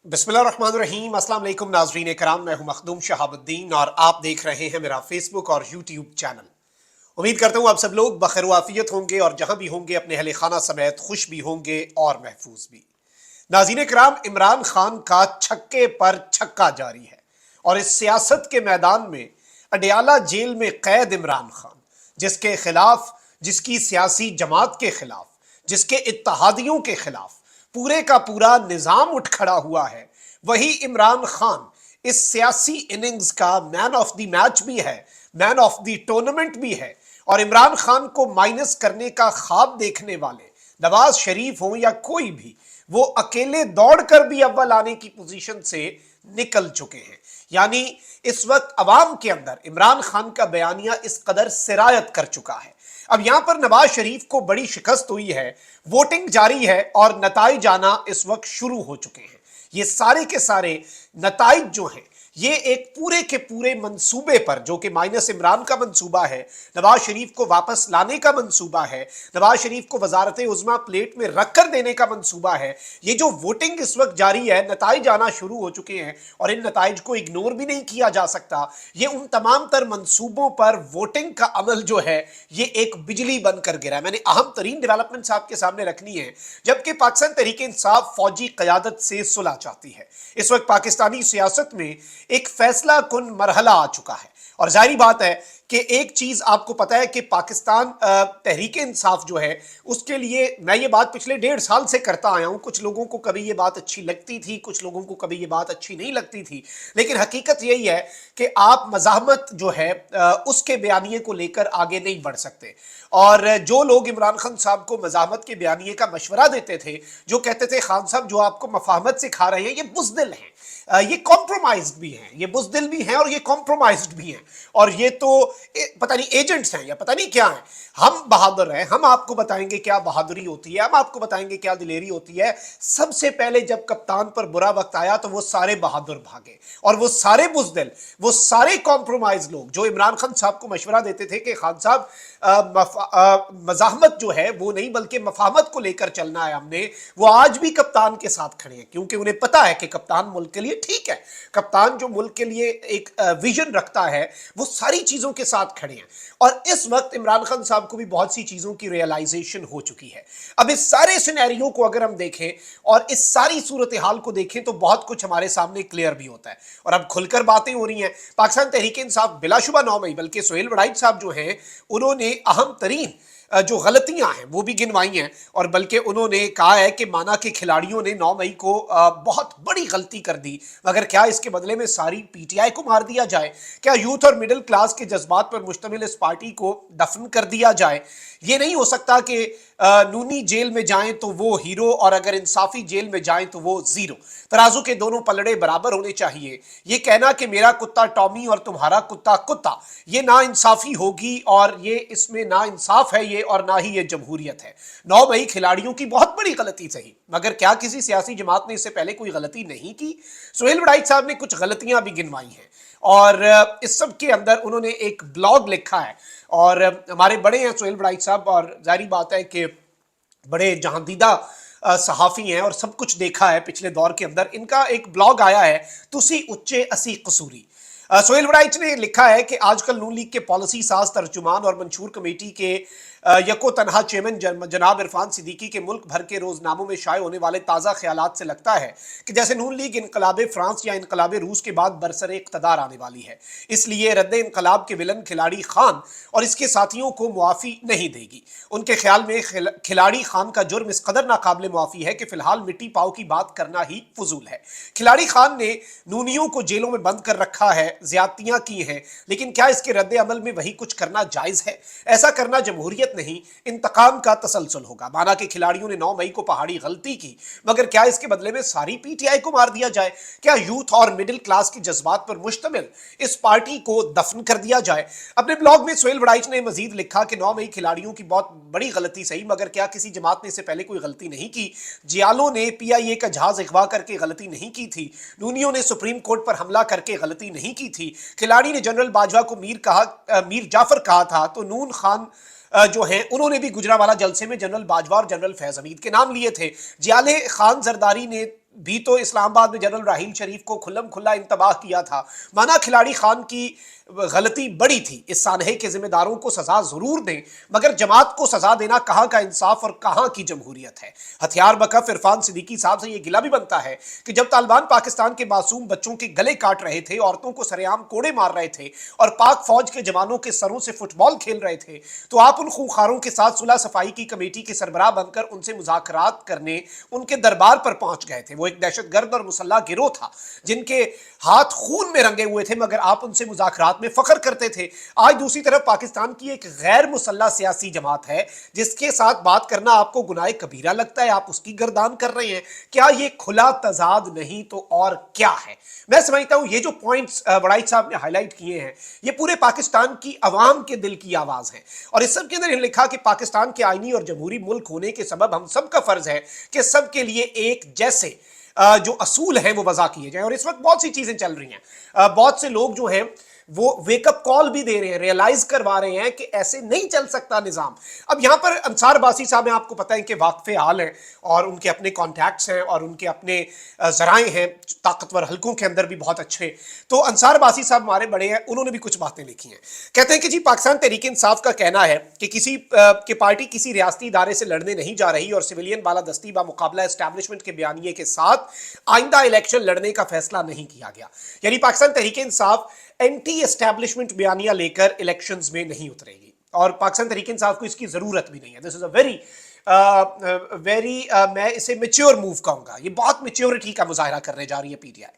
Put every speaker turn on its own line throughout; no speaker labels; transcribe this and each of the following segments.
बिस्मिल्लाहिर्रहमानिर्रहीम। अस्सलाम वालेकुम नाज़रीन कराम, मैं हूं मखदूम शहाबुद्दीन और आप देख रहे हैं मेरा फेसबुक और यूट्यूब चैनल। उम्मीद करता हूं आप सब लोग बखैर वाफियत होंगे और जहां भी होंगे अपने अहले खाना समेत खुश भी होंगे और महफूज भी। नाज़रीन कराम, इमरान खान का छक्के पर छक्का जारी है और इस सियासत के मैदान में अडयाला जेल में कैद इमरान खान, जिसके खिलाफ, जिसकी सियासी जमात के खिलाफ, जिसके इत्तहादियों के खिलाफ पूरे का पूरा निजाम उठ खड़ा हुआ है, वही इमरान खान इस सियासी इनिंग्स का मैन ऑफ द मैच भी है, मैन ऑफ द टूर्नामेंट भी है। और इमरान खान को माइनस करने का ख्वाब देखने वाले नवाज शरीफ हो या कोई भी, वो अकेले दौड़कर भी अव्वल आने की पोजीशन से निकल चुके हैं। यानी इस वक्त अवाम के अंदर इमरान खान का बयानिया इस कदर सिरायत कर चुका है। अब यहां पर नवाज शरीफ को बड़ी शिकस्त हुई है, वोटिंग जारी है और नताइज आना इस वक्त शुरू हो चुके हैं। ये सारे के सारे नताइज जो हैं, ये एक पूरे के पूरे मंसूबे पर, जो कि माइनस इमरान का मंसूबा है, नवाज शरीफ को वापस लाने का मंसूबा है, नवाज शरीफ को वजारत उज़्मा प्लेट में रखकर देने का मंसूबा है। ये जो वोटिंग इस वक्त जारी है, नताइज आना शुरू हो चुके हैं और इन नताइज को इग्नोर भी नहीं किया जा सकता। ये उन तमाम तर मंसूबों पर वोटिंग का अमल जो है, ये एक बिजली बनकर गिरा है। मैंने अहम तरीन डेवलपमेंट्स आपके सामने रखनी है। जबकि पाकिस्तान तहरीक इंसाफ फौजी क़यादत से सुलह चाहती है। इस वक्त पाकिस्तानी सियासत में एक फैसला कुन मरहला आ चुका है और जाहिर बात है कि एक चीज आपको पता है कि पाकिस्तान तहरीक इंसाफ जो है, उसके लिए मैं ये बात पिछले 1.5 साल से करता आया हूं। कुछ लोगों को कभी ये बात अच्छी लगती थी, कुछ लोगों को कभी ये बात अच्छी नहीं लगती थी, लेकिन हकीकत यही है कि आप मज़ाहमत जो है उसके बयानिए को लेकर आगे नहीं बढ़ सकते। और जो लोग इमरान खान साहब को मज़ाहमत के बयानिए का मशवरा देते थे, जो कहते थे खान साहब जो आपको मफाहमत सिखा रहे हैं ये बुज़दिल हैं, ये कॉम्प्रोमाइज्ड भी हैं, ये बुज़दिल भी हैं और ये कॉम्प्रोमाइज्ड भी हैं, और ये तो पता नहीं एजेंट्स हैं या पता नहीं क्या हैं। हम बहादुर हैं, हम आपको बताएंगे क्या बहादुरी होती है, हम आपको बताएंगे क्या दिलेरी होती है। सबसे पहले जब कप्तान पर बुरा वक्त आया तो वो सारे बहादुर भागे और वो सारे बुज़दिल, वो सारे कॉम्प्रोमाइज लोग जो इमरान खान साहब को मशवरा देते थे कि खान साहब मज़ाहमत जो है वो नहीं बल्कि मफाहमत को लेकर चलना है हमने, वो आज भी कप्तान के साथ खड़े हैं, क्योंकि उन्हें पता है कि कप्तान मुल्क के लिए ठीक है। कप्तान जो मुल्क के लिए एक विजन रखता है, वो सारी चीजों के साथ खड़े हैं। और इस वक्त इमरान खान साहब को भी बहुत सी चीजों की रियलाइजेशन हो चुकी है। अब इस सारे सिनेरियो को अगर हम देखें और इस सारी सूरत हाल को देखें तो बहुत कुछ हमारे सामने क्लियर भी होता है और अब खुलकर बातें हो रही हैं। पाकिस्तान तहरीक इंसाफ बिलाशुबा 9 मई, बल्कि सुहेल वड़ाइच साहब जो हैं, उन्होंने अहम तरीन जो गलतियां हैं वो भी गिनवाई हैं और बल्कि उन्होंने कहा है कि माना कि खिलाड़ियों ने 9 मई को बहुत बड़ी गलती कर दी, मगर क्या इसके बदले में सारी पीटीआई को मार दिया जाए? क्या यूथ और मिडिल क्लास के जज्बात पर मुश्तमिल इस पार्टी को दफन कर दिया जाए? ये नहीं हो सकता कि नूनी जेल में जाएं तो वो हीरो और अगर इंसाफी जेल में जाएं तो वो जीरो। तराजू के दोनों पलड़े बराबर होने चाहिए। ये कहना कि मेरा कुत्ता टॉमी और तुम्हारा कुत्ता कुत्ता, ये ना इंसाफी होगी और ये इसमें ना इंसाफ है ये, और ना ही ये जमहूरियत है। 9 मई खिलाड़ियों की बहुत बड़ी गलती सही, मगर क्या किसी सियासी जमात ने इससे पहले कोई गलती नहीं की? सुहेल वड़ाइच साहब ने कुछ गलतियां भी गिनवाई हैं और इस सब के अंदर उन्होंने एक ब्लॉग लिखा है और हमारे बड़े हैं सुहेल वड़ाइच साहब, और जारी बात है कि बड़े जहांदीदा सहाफ़ी हैं और सब कुछ देखा है पिछले दौर के अंदर। इनका एक ब्लॉग आया है, तुसी उच्चे असी कसूरी। सुहेल वड़ाइच ने लिखा है कि आजकल नून लीग के पॉलिसी साज, तर्जुमान और मंशूर कमेटी के यको तनहा चेयरमैन जनाब इरफान सिद्दीकी के मुल्क भर के रोजनामों में शाये होने वाले ताज़ा ख्यालात से लगता है कि जैसे नून लीग इनकलाब फ्रांस या इनकलाब रूस के बाद बरसर इक़्तिदार आने वाली है, इसलिए रद्द इनकलाब के विलन खिलाड़ी खान और इसके साथियों को मुआफ़ी नहीं देगी। उनके ख्याल में खिलाड़ी खान का जुर्म इस कदर नाकाबिल मुआफ़ी है कि फिलहाल मिट्टी पाव की बात करना ही फजूल है। खिलाड़ी खान ने नूनियों को जेलों में बंद कर रखा है, ज्यादतियां की हैं, लेकिन क्या इसके रद्द अमल में वही कुछ करना जायज है? ऐसा करना जमहूरियत नहीं, इंतकाम का तसलसल होगा। माना कि खिलाड़ियों ने 9 मई को पहाड़ी गलती की, मगर क्या इसके बदले में सारी पीटीआई को मार दिया जाए? क्या यूथ और मिडिल क्लास के जज्बात पर मुश्तमिल इस पार्टी को दफन कर दिया जाए? अपने ब्लॉग में सुहेल वड़ाइच ने मजीद लिखा कि 9 मई खिलाड़ियों की बहुत बड़ी गलती सही, मगर क्या किसी जमात ने इससे पहले कोई गलती नहीं की? जियालों ने पीआईए का जहाज अगवा करके गलती नहीं की थी? नूनियों ने सुप्रीम कोर्ट पर हमला करके गलती नहीं की थी? खिलाड़ी ने जनरल बाजवा को मीर जाफर कहा था तो नून खान जो हैं उन्होंने भी गुजरावाला जलसे में जनरल बाजवा और जनरल फैज हमीद के नाम लिए थे। जियाले खान जरदारी ने بھی تو इस्लामाबाद में जनरल राहील शरीफ को खुल्लम खुल्ला इंतबाह किया था। माना खिलाड़ी खान की गलती बड़ी थी, इस सानहे के जिम्मेदारों को सजा जरूर दें, मगर जमात को सजा देना कहाँ का इंसाफ और कहाँ की जमहूरियत है। हथियार बकफ इरफान सिद्दीकी साहब से ये गिला भी बनता है कि जब तालिबान पाकिस्तान के मासूम बच्चों के गले काट रहे थे, औरतों को सरेआम कोड़े मार रहे थे और पाक फौज के जवानों के सरों से फुटबॉल खेल रहे थे, तो आप उन खूंखारों के साथ सुलह सफाई की कमेटी के सरबराह बनकर उनसे मुज़ाकरात करने उनके दरबार पर पहुंच गए थे। वो एक दहशतगर्द और मुसल्लह गिरोह था जिनके हाथ खून में रंगे हुए थे, मगर आप उनसे मुज़ाकरात में फख्र करते थे। आज दूसरी तरफ पाकिस्तान की एक गैर मुसल्लह सियासी जमात है जिसके साथ बात करना आपको गुनाह कबीरा लगता है, आप उसकी गर्दान कर रहे हैं। क्या ये खुला तजाद नहीं तो और क्या है? मैं समझता हूं ये जो पॉइंट्स वड़ाई साहब ने हाईलाइट किए हैं ये पूरे पाकिस्तान की आवाम के दिल की आवाज है। और इस सब के अंदर लिखा कि पाकिस्तान के आईनी और जमहूरी मुल्क होने के सबब हम सब का फर्ज है कि सबके लिए एक जैसे जो असूल हैं वो वज़ा किए जाएं। और इस वक्त बहुत सी चीजें चल रही हैं, बहुत से लोग जो हैं वो वेकअप कॉल भी दे रहे हैं, रियलाइज करवा रहे हैं कि ऐसे नहीं चल सकता निजाम। अब यहां पर अंसार बासी साहब हैं, आपको पता है कि वाकफे हाल हैं और उनके अपने कॉन्टैक्ट्स हैं और उनके अपने जराए हैं ताकतवर हलकों के अंदर भी बहुत अच्छे। तो अंसार बासी साहब हमारे बड़े हैं, उन्होंने भी कुछ बातें लिखी हैं। कहते हैं कि जी पाकिस्तान तहरीक इंसाफ का कहना है कि किसी की पार्टी किसी रियासती इदारे से लड़ने नहीं जा रही और सिविलियन बालादस्ती बा मुकाबला एस्टैब्लिशमेंट के बयानिए के साथ आइंदा इलेक्शन लड़ने का फैसला नहीं किया गया। यानी पाकिस्तान तहरीक इंसाफ एंटी एस्टैब्लिशमेंट बयानिया लेकर इलेक्शंस में नहीं उतरेगी और पाकिस्तान तहरीक इंसाफ को इसकी जरूरत भी नहीं है। दिस इज अ वेरी मैं इसे मेच्योर मूव कहूंगा, ये बहुत मेच्योरिटी का मुजाहरा करने जा रही है पीटीआई।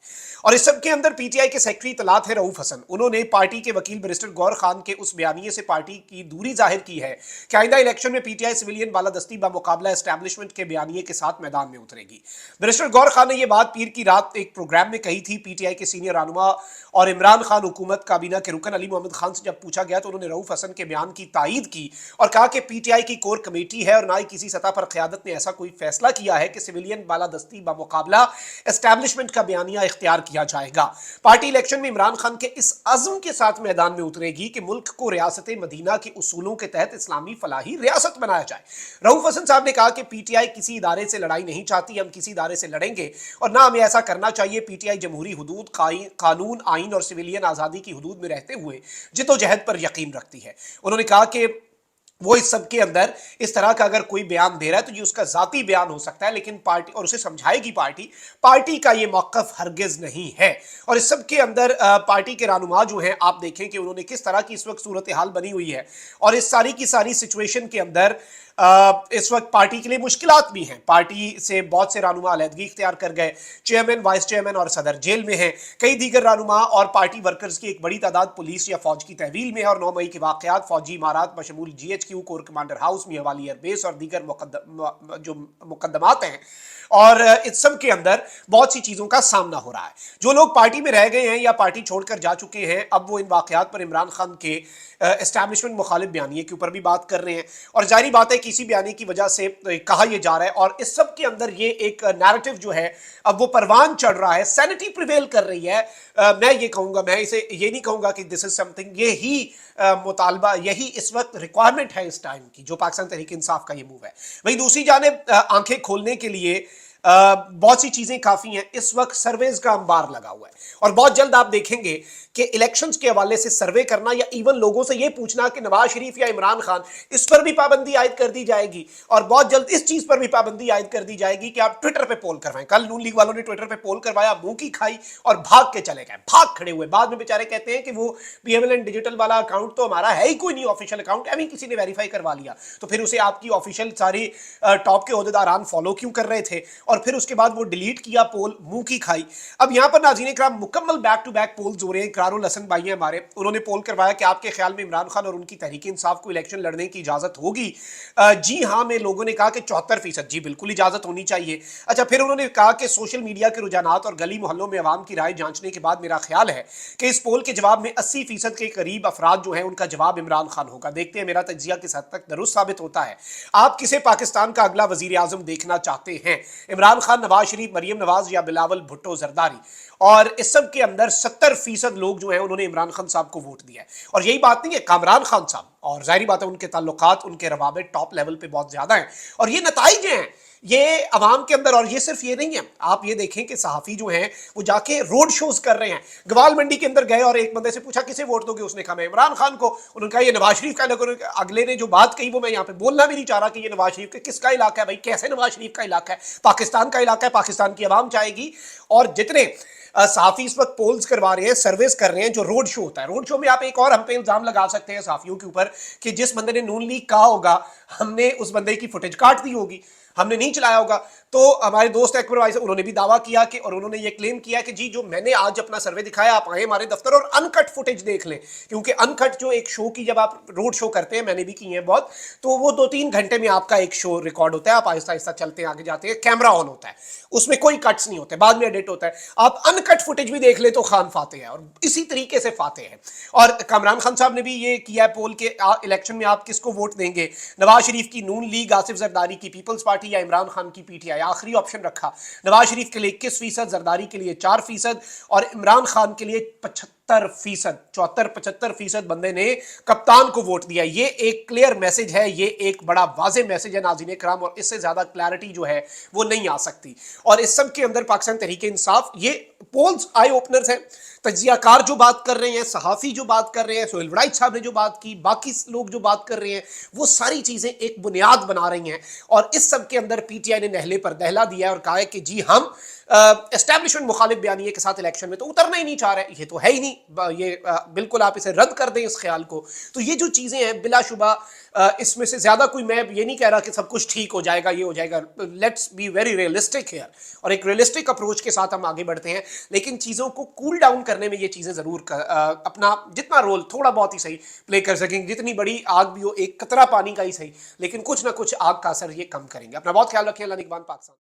और इस सब के अंदर पीटीआई के सेक्रेटरी इत्तलात है रऊफ हसन, उन्होंने पार्टी के वकील बैरिस्टर गौर खान के उस बयानिए से पार्टी की दूरी जाहिर की है कि आइंदा इलेक्शन में पीटीआई सिविलियन बालादस्ती बा मुकाबला एस्टैब्लिशमेंट के बयानिए के साथ मैदान में उतरेगी। बैरिस्टर गौर खान ने यह बात पीर की रात एक प्रोग्राम में कही थी। पीटीआई के सीनियर रहनुमा और इमरान खान हुकूमत काबीना के रुकन अली मोहम्मद खान से जब पूछा गया तो उन्होंने रऊफ हसन के बयान की तायीद की और कहा कि पीटीआई की कोर कमेटी है और ना ही किसी सतह पर क़यादत ने ऐसा कोई फैसला किया है कि सिविलियन बालादस्ती बा मुकाबला एस्टैब्लिशमेंट का बयानिया इख्तियार किया जाएगा। पार्टी इलेक्शन में इमरान खान के इस अज़्म के साथ मैदान में उतरेगी कि मुल्क को रियासत मदीना के उसूलों के तहत इस्लामी फलाही रियासत बनाया जाए। रऊफ हसन साहब ने कहा कि पीटीआई किसी इदारे से लड़ाई नहीं चाहती, हम किसी इदारे से लड़ेंगे और ना हमें ऐसा करना चाहिए। पीटीआई जमहूरी हुदूद, कानून, आइन और सिविलियन आज़ादी की हुदूद में रहते हुए जिद्दोजहद पर यकीन रखती है। उन्होंने कहा कि वो इस सब के अंदर इस तरह का अगर कोई बयान दे रहा है तो ये उसका जाती बयान हो सकता है, लेकिन पार्टी और उसे समझाएगी पार्टी का ये मौक़िफ़ हरगिज़ नहीं है। और इस सब के अंदर पार्टी के रहनुमा जो हैं आप देखें कि उन्होंने किस तरह की इस वक्त सूरत हाल बनी हुई है और इस सारी की सारी सिचुएशन के अंदर इस वक्त पार्टी के लिए मुश्किलात भी हैं। पार्टी से बहुत से रहनुमा अलहदगी इख्तियार कर गए, चेयरमैन, वाइस चेयरमैन और सदर जेल में हैं। कई दीगर रहनुमा और पार्टी वर्कर्स की एक बड़ी तादाद पुलिस या फौज की तहवील में है और 9 मई के वाक़यात फौजी इमारात बशमूल GHQ, कोर कमांडर हाउस, मियां वाली एयरबेस और दीगर जो मुकदमात हैं और इस सब के अंदर बहुत सी चीज़ों का सामना हो रहा है। जो लोग पार्टी में रह गए हैं या पार्टी छोड़कर जा चुके हैं अब वो इन वाक़यात पर इमरान खान के एस्टैब्लिशमेंट मुखालिफ बयानिए के ऊपर भी बात कर रहे हैं और जाहिर बात है कि इसी बयानी की वजह से कहा यह जा रहा है और इस सब के अंदर ये एक नैरेटिव जो है अब वो परवान चढ़ रहा है, सैनिटी प्रिवेल कर रही है। मैं ये कहूँगा, मैं इसे ये नहीं कहूँगा कि दिस इज समथिंग, ये ही मुतालबा, यही इस वक्त रिक्वायरमेंट है इस टाइम की जो पाकिस्तान तहरीक इंसाफ का ये मूव है। वहीं दूसरी जानिब आंखें खोलने के लिए बहुत सी चीजें काफी हैं। इस वक्त सर्वेज का अंबार लगा हुआ है और बहुत जल्द आप देखेंगे कि इलेक्शंस के हवाले से सर्वे करना या इवन लोगों से यह पूछना कि नवाज शरीफ या इमरान खान, इस पर भी पाबंदी आयद कर दी जाएगी और बहुत जल्द इस चीज पर भी पाबंदी आयद कर दी जाएगी कि आप ट्विटर पे पोल करवाएं। कल नून लीग वालों ने ट्विटर पे पोल करवाया, मुंह की खाई और भाग के चले गए, भाग खड़े हुए। बाद में बेचारे कहते हैं कि वो BMLN डिजिटल वाला अकाउंट तो हमारा है ही कोई नहीं ऑफिशियल अकाउंट, अभी किसी ने वेरीफाई करवा लिया। तो फिर उसे आपकी ऑफिशियल सारी टॉप के ओहदेदारान फॉलो क्यों कर रहे थे और फिर उसके बाद वो डिलीट किया पोल, मुंह की खाई। अब यहां पर नाज़रीन इकराम मुकम्मल बैक टू बैक पोल्स हो रहे हैं। इकरारुल हसन भाई हैं हमारे, उन्होंने पोल करवाया कि आपके ख्याल में इमरान खान और उनकी तहरीक इंसाफ को इलेक्शन लड़ने की इजाजत होगी? जी हां में लोगों ने कहा कि 74%, जी बिल्कुल इजाजत होनी चाहिए। अच्छा, फिर उन्होंने कहा कि सोशल मीडिया के रुझानात और गली मोहल्लों में आवाम की राय जांचने के बाद मेरा ख्याल है कि इस पोल के जवाब में 80% के करीब अफराद जो है उनका जवाब इमरान खान होगा। देखते हैं मेरा तज्जिया किस हद तक दुरुस्त साबित होता है। आप किसे पाकिस्तान का अगला वजीर आजम देखना चाहते हैं? इमरान खान, नवाज शरीफ, मरियम नवाज या बिलावल भुट्टो जरदारी? और इस सब के अंदर 70% लोग जो हैं उन्होंने इमरान खान साहब को वोट दिया है। और यही बात नहीं है, कामरान खान साहब, और जाहिर बात है उनके ताल्लुकात, उनके रवाबित टॉप लेवल पे बहुत ज्यादा हैं और ये नताइज हैं یہ عوام کے اندر، اور یہ صرف یہ نہیں ہے، آپ یہ دیکھیں کہ صحافی جو ہیں وہ جا کے روڈ شوز کر رہے ہیں. گوال منڈی کے اندر گئے اور ایک بندے سے پوچھا کسے ووٹ دو گے، اس نے کہا میں عمران خان کو. انہوں نے کہا یہ نواز شریف کا علاقہ. اگلے نے جو بات کہی وہ میں یہاں پہ بولنا بھی نہیں چاہ رہا کہ یہ نواز شریف کا کس کا علاقہ ہے. بھائی کیسے نواز شریف کا علاقہ ہے؟ پاکستان کا علاقہ ہے، پاکستان کی عوام چاہے گی. اور جتنے صحافی اس وقت پولز کروا رہے ہیں، سرویز کر رہے ہیں، جو روڈ شو ہوتا ہے، روڈ شو میں آپ ایک اور ہم پہ الزام لگا سکتے ہیں صحافیوں کے اوپر کہ جس بندے نے نون لیگ کہا ہوگا ہم نے اس بندے کی فوٹیج کاٹ دی ہوگی، ہم نے نہیں چلایا ہوگا. تو ہمارے دوست اکبر بھائی سے انہوں نے بھی دعویٰ کیا کہ، اور انہوں نے یہ کلیم کیا کہ جی جو میں نے آج اپنا سروے دکھایا، آپ آئیں ہمارے دفتر اور ان کٹ فوٹیج دیکھ لیں. کیونکہ ان کٹ جو ایک شو کی، جب آپ روڈ شو کرتے ہیں، میں نے بھی کی ہیں بہت، تو وہ 2-3 گھنٹے میں آپ کا ایک شو ریکارڈ ہوتا ہے، آپ آہستہ آہستہ چلتے ہیں، آگے جاتے ہیں، کیمرہ آن ہوتا ہے، اس میں کوئی کٹس نہیں ہوتے، بعد میں ایڈٹ ہوتا ہے. آپ ان کٹ فوٹیج بھی دیکھ لیں تو خان فاتح ہے، اور اسی طریقے سے فاتح ہے. اور کامران خان صاحب نے بھی یہ کیا ہے پول کے الیکشن میں آپ کس کو ووٹ دیں گے، نواز شریف کی نون لیگ، آصف زرداری کی پیپلز پارٹی، یا عمران خان کی پی ٹی آئی. آخری آپشن رکھا نواز شریف کے لیے 21%، زرداری کے لیے 4%، اور عمران خان کے لیے 75%، 74-75% بندے نے کپتان کو ووٹ دیا. یہ ایک کلیئر میسج ہے، یہ ایک بڑا واضح میسج ہے ناظرین کرام، اور اس سے زیادہ کلیئرٹی جو ہے وہ نہیں آ سکتی. اور اس سب کے اندر پاکستان تحریک انصاف، یہ پولز آئی اوپنرز ہیں. تجزیہ کار جو بات کر رہے ہیں، صحافی جو بات کر رہے ہیں، سہیل وڑائچ صاحب نے جو بات کی، باقی لوگ جو بات کر رہے ہیں، وہ ساری چیزیں ایک بنیاد بنا رہی ہیں. اور اس سب کے اندر پی ٹی آئی نے نہلے پر دہلا دیا ہے اور کہا ہے کہ جی ہم اسٹیبلشمنٹ مخالف بیانیے کے ساتھ الیکشن میں تو اترنا ہی نہیں چاہ رہے. یہ تو ہے ہی نہیں، یہ بالکل آپ اسے رد کر دیں اس خیال کو. تو یہ جو چیزیں ہیں بلا شبہ اس میں سے زیادہ کوئی، میں یہ نہیں کہہ رہا کہ سب کچھ ٹھیک ہو جائے گا، یہ ہو جائے گا. Let's be very realistic here, اور ایک ریئلسٹک اپروچ کے ساتھ ہم آگے بڑھتے ہیں. لیکن چیزوں کو کول ڈاؤن کرنے میں یہ چیزیں ضرور اپنا جتنا رول تھوڑا بہت ہی صحیح پلے کر سکیں گے. جتنی بڑی آگ بھی ہو، ایک قطرہ پانی کا ہی صحیح، لیکن کچھ نہ کچھ آگ کا اثر یہ کم کریں گے. اپنا بہت خیال رکھیں. اللہ نگہبان پاکستان.